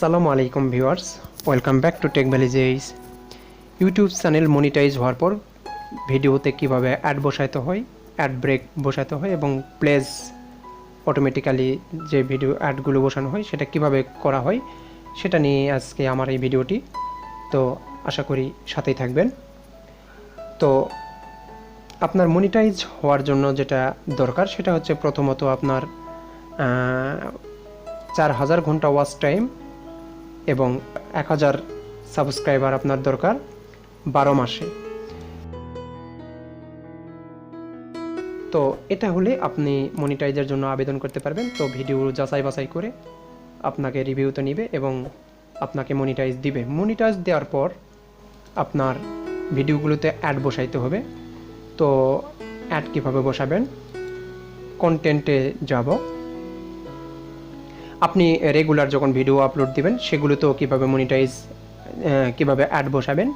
আসসালামু আলাইকুম viewers, welcome back to tech ভ্যালিজেস। ইউটিউব চ্যানেল মনিটাইজ হওয়ার পর ভিডিওতে কিভাবে অ্যাড বসাতে হয়, অ্যাড ব্রেক বসাতে হয় এবং প্লেস অটোমেটিক্যালি যে ভিডিও অ্যাডগুলো বসানো হয় সেটা কিভাবে করা হয় সেটা নিয়ে আজকে আমার এই ভিডিওটি। তো আশা করি সাথেই থাকবেন। তো আপনার মনিটাইজ হওয়ার জন্য যেটা দরকার সেটা হচ্ছে প্রথমত আপনার 4000 ঘন্টা ওয়াচ টাইম এবং 1000 সাবস্ক্রাইবার আপনার দরকার 12 মাসে। তো এটা হলে আপনি মনিটাইজের জন্য আবেদন করতে পারবেন। তো ভিডিও যাচাই বাছাই করে আপনাকে রিভিউতে নেবে এবং আপনাকে মনিটাইজ দিবে। মনিটাইজ দেওয়ার পর আপনার ভিডিওগুলোতে অ্যাড বসাইতে হবে। তো অ্যাড কীভাবে বসাবেন, কন্টেন্টে যাব। আপনি রেগুলার যখন ভিডিও আপলোড দিবেন সেগুলোতেও কীভাবে মনিটাইজ কীভাবে অ্যাড বসাবেন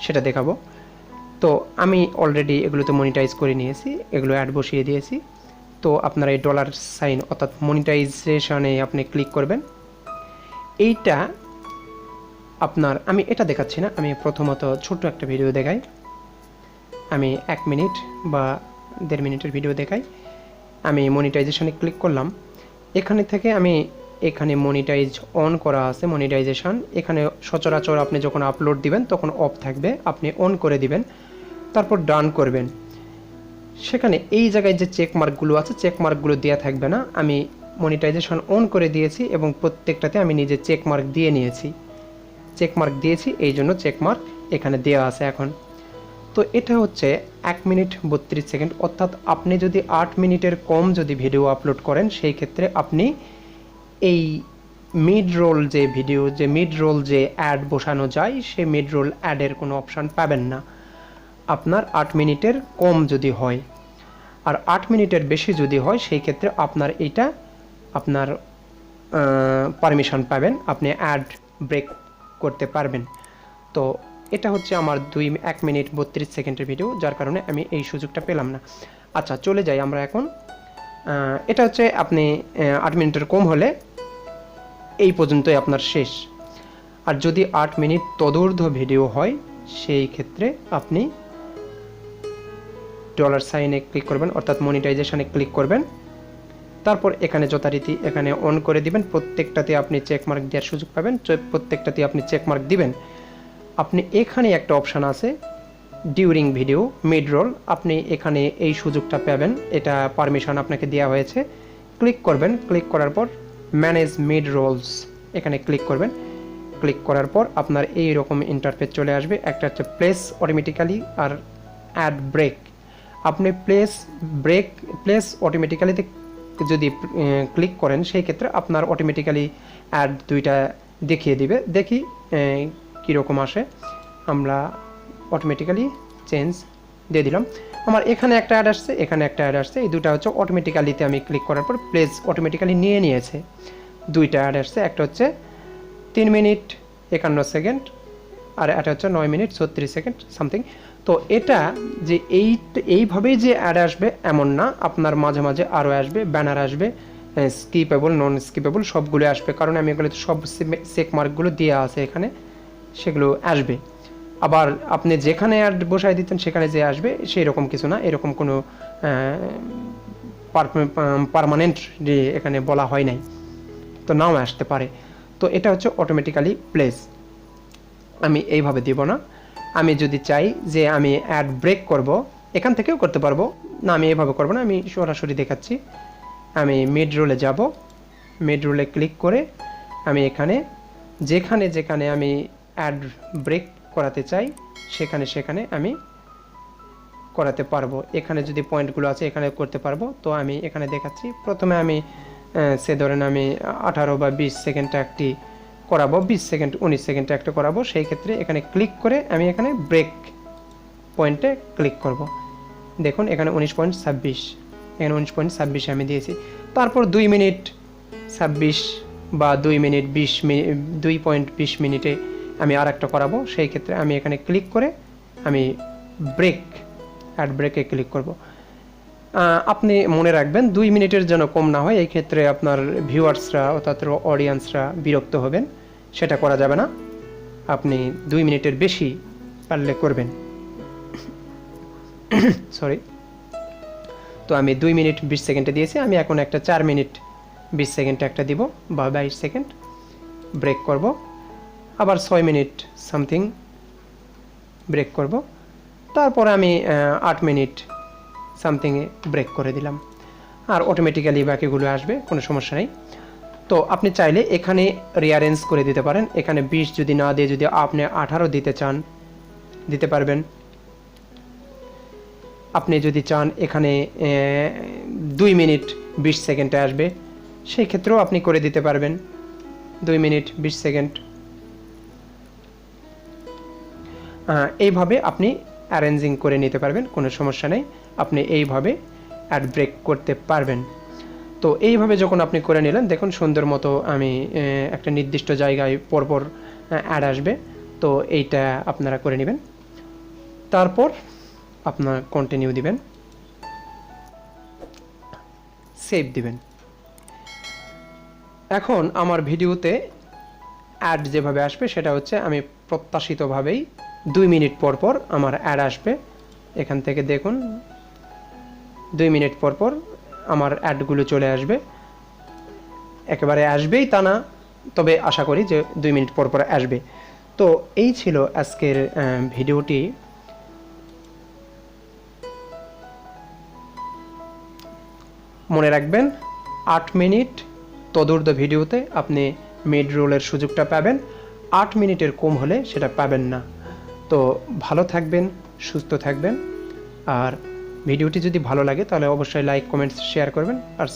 সেটা দেখাবো। তো আমি অলরেডি এগুলোতে মনিটাইজ করে নিয়েছি, এগুলো অ্যাড বসিয়ে দিয়েছি। তো আপনারা এই ডলার সাইন অর্থাৎ মনিটাইজেশনে আপনি ক্লিক করবেন। এইটা আপনার, আমি এটা দেখাচ্ছি না, আমি প্রথমত ছোট্ট একটা ভিডিও দেখাই। আমি 1 মিনিট বা 1.5 মিনিটের ভিডিও দেখাই। আমি মনিটাইজেশনে ক্লিক করলাম। এখানে থেকে আমি এখানে মনিটাইজ অন করা আছে, মনিটাইজেশন। এখানে সচরাচর আপনি যখন আপলোড দিবেন তখন অফ থাকবে, আপনি অন করে দিবেন, তারপর ডান করবেন। সেখানে এই জায়গায় যে চেক মার্কগুলো আছে চেক মার্কগুলো দেওয়া থাকবে না। আমি মনিটাইজেশন অন করে দিয়েছি এবং প্রত্যেকটাতে আমি নিজে চেক মার্ক দিয়ে নিয়েছি, চেক মার্ক দিয়েছি, এই জন্য চেক মার্ক এখানে দেওয়া আছে এখন। তো এটা হচ্ছে 1 মিনিট 32 সেকেন্ড, অর্থাৎ আপনি যদি 8 মিনিটের কম যদি ভিডিও আপলোড করেন সেই ক্ষেত্রে আপনি এই মিড রোল যে ভিডিও, যে মিড রোল যে অ্যাড বসানো যায় সেই মিড রোল অ্যাডের কোনো অপশান পাবেন না আপনার 8 মিনিটের কম যদি হয়। আর 8 মিনিটের বেশি যদি হয় সেই ক্ষেত্রে আপনার এইটা আপনার পারমিশন পাবেন, আপনি অ্যাড ব্রেক করতে পারবেন। তো এটা হচ্ছে আমার 1 মিনিট 32 সেকেন্ডের ভিডিও, যার কারণে আমি এই সুযোগটা পেলাম না। আচ্ছা, চলে যাই আমরা এখন। এটা হচ্ছে আপনি 8 মিনিটের কম হলে এই পর্যন্তই আপনার শেষ। আর যদি 8 মিনিট তদূর্ধ্ব ভিডিও হয় সেই ক্ষেত্রে আপনি ডলার সাইনে ক্লিক করবেন, অর্থাৎ মনিটাইজেশনে ক্লিক করবেন। তারপর এখানে যথারীতি এখানে অন করে দিবেন। প্রত্যেকটাতে আপনি চেকমার্ক দেওয়ার সুযোগ পাবেন, প্রত্যেকটাতে আপনি চেকমার্ক দিবেন। আপনি এখানে একটা অপশান আছে ডিউরিং ভিডিও মিড রোল, আপনি এখানে এই সুযোগটা পাবেন, এটা পারমিশন আপনাকে দেওয়া হয়েছে। ক্লিক করবেন, ক্লিক করার পর ম্যানেজ মিড রোলস এখানে ক্লিক করবেন। ক্লিক করার পর আপনার এই রকম ইন্টারফেস চলে আসবে। একটা হচ্ছে প্লেস অটোমেটিক্যালি আর অ্যাড ব্রেক। আপনি প্লেস অটোমেটিক্যালিতে যদি ক্লিক করেন সেই ক্ষেত্রে আপনার অটোমেটিক্যালি অ্যাড দুইটা দেখিয়ে দিবে। দেখি কীরকম আসে। আমরা অটোমেটিক্যালি চেঞ্জ দিয়ে দিলাম। আমার এখানে একটা অ্যাড আসছে, এখানে একটা অ্যাড আসছে, এই দুটা হচ্ছে অটোমেটিক্যালিতে আমি ক্লিক করার পর প্লেস অটোমেটিক্যালি নিয়ে নিয়েছে। দুইটা অ্যাড আসছে, একটা হচ্ছে 3 মিনিট 51 সেকেন্ড আর এটা হচ্ছে 9 মিনিট 36 সেকেন্ড সামথিং। তো এটা যে এইভাবেই যে অ্যাড আসবে এমন না, আপনার মাঝে মাঝে আরও আসবে, ব্যানার আসবে, স্কিপেবল নন স্কিপেবল সবগুলো আসবে, কারণ আমি এগুলো সব চেক মার্কগুলো দেওয়া আছে এখানে, সেগুলো আসবে। আবার আপনি যেখানে অ্যাড বসায় দিতেন সেখানে যে আসবে সেই রকম কিছু না, এরকম কোনো পার্মানেন্ট এখানে বলা হয় নাই, তো নাও আসতে পারে। তো এটা হচ্ছে অটোমেটিক্যালি প্লেস। আমি এইভাবে দিব না। আমি যদি চাই যে আমি অ্যাড ব্রেক করব, এখান থেকেও করতে পারবো না, আমি এইভাবে করব না, আমি সরাসরি দেখাচ্ছি। আমি মিড রোলে যাব, মিড রোলে ক্লিক করে আমি এখানে যেখানে যেখানে আমি অ্যাড ব্রেক করাতে চাই সেখানে আমি করাতে পারবো। এখানে যদি পয়েন্টগুলো আছে এখানে করতে পারবো। তো আমি এখানে দেখাচ্ছি। প্রথমে আমি সে ধরেন আমি 18 বা 20 সেকেন্ডটা একটি করাবো, 20 সেকেন্ড 19 সেকেন্ডটা একটা করাবো। সেই ক্ষেত্রে এখানে ক্লিক করে আমি এখানে ব্রেক পয়েন্টে ক্লিক করব। দেখুন এখানে 19.26, এখানে 19.26 আমি দিয়েছি। তারপর 2 মিনিট 26 বা 2 মিনিট 2.20 মিনিটে আমি আর একটা করাবো। সেই ক্ষেত্রে আমি এখানে ক্লিক করে আমি অ্যাড ব্রেকে ক্লিক করব। আপনি মনে রাখবেন 2 মিনিটের যেন কম না হয়, এই ক্ষেত্রে আপনার ভিউয়ার্সরা অর্থাৎ অডিয়েন্সরা বিরক্ত হবেন। সেটা করা যাবে না। আপনি 2 মিনিটের বেশি পারলে করবেন। সরি। তো আমি 2 মিনিট 20 সেকেন্ডে দিয়েছি, আমি এখন একটা 4 মিনিট 20 সেকেন্ডে একটা দিব বা 22 সেকেন্ড ব্রেক করব, আবার 6 মিনিট সামথিং ব্রেক করব, তারপরে আমি 8 মিনিট সামথিংয়ে ব্রেক করে দিলাম, আর অটোমেটিক্যালি বাকিগুলো আসবে, কোনো সমস্যা নেই। তো আপনি চাইলে এখানে রিঅ্যারেঞ্জ করে দিতে পারেন, এখানে 20 যদি না দিয়ে যদি আপনি 18 দিতে চান দিতে পারবেন। আপনি যদি চান এখানে 2 মিনিট 20 সেকেন্ডে আসবে, সেই ক্ষেত্রেও আপনি করে দিতে পারবেন 2 মিনিট 20 সেকেন্ড। এইভাবে আপনি অ্যারেঞ্জিং করে নিতে পারবেন, কোনো সমস্যা নেই। আপনি এইভাবে অ্যাড ব্রেক করতে পারবেন। তো এইভাবে যখন আপনি করে নিলেন, দেখুন সুন্দর মতো আমি একটা নির্দিষ্ট জায়গায় পরপর অ্যাড আসবে। তো এইটা আপনারা করে নেবেন, তারপর আপনার কন্টিনিউ দিবেন, সেভ দিবেন। এখন আমার ভিডিওতে অ্যাড যেভাবে আসবে সেটা হচ্ছে আমি প্রত্যাশিতভাবেই 2 মিনিট পর পর আমার অ্যাড আসবে। এখান থেকে দেখুন 2 মিনিট পর পর আমার অ্যাডগুলো চলে আসবে। একেবারে আসবেই তা না, তবে আশা করি যে 2 মিনিট পর পর আসবে। তো এই ছিল আজকের ভিডিওটি। মনে রাখবেন 8 মিনিট তদূর্ধ্ব ভিডিওতে আপনি মিড রোলের সুযোগটা পাবেন, 8 মিনিটের কম হলে সেটা পাবেন না। তো ভালো থাকবেন, সুস্থ থাকবেন, আর ভিডিওটি যদি ভালো লাগে তাহলে অবশ্যই লাইক, কমেন্টস, শেয়ার করবেন, আর